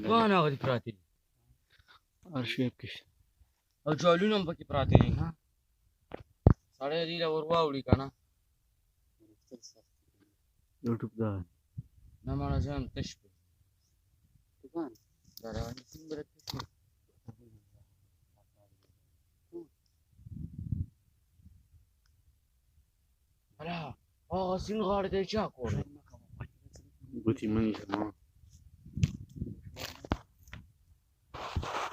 ګاڼه هغه دي پراته دي هر شی پکې شته او جالونه هم پکې پراته دي ها سړی دې له ور واوړي که نه یوټیوب دا نه مړه زه هم تش کړو دا رواني څومره تش وي هله هغه سیند غاړې ته یې چا کور دی ګوتې مه نیسه ما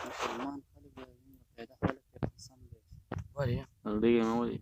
مسلمان خلک دی پیدا خلک دی سم دی هغه دیګې مه ولې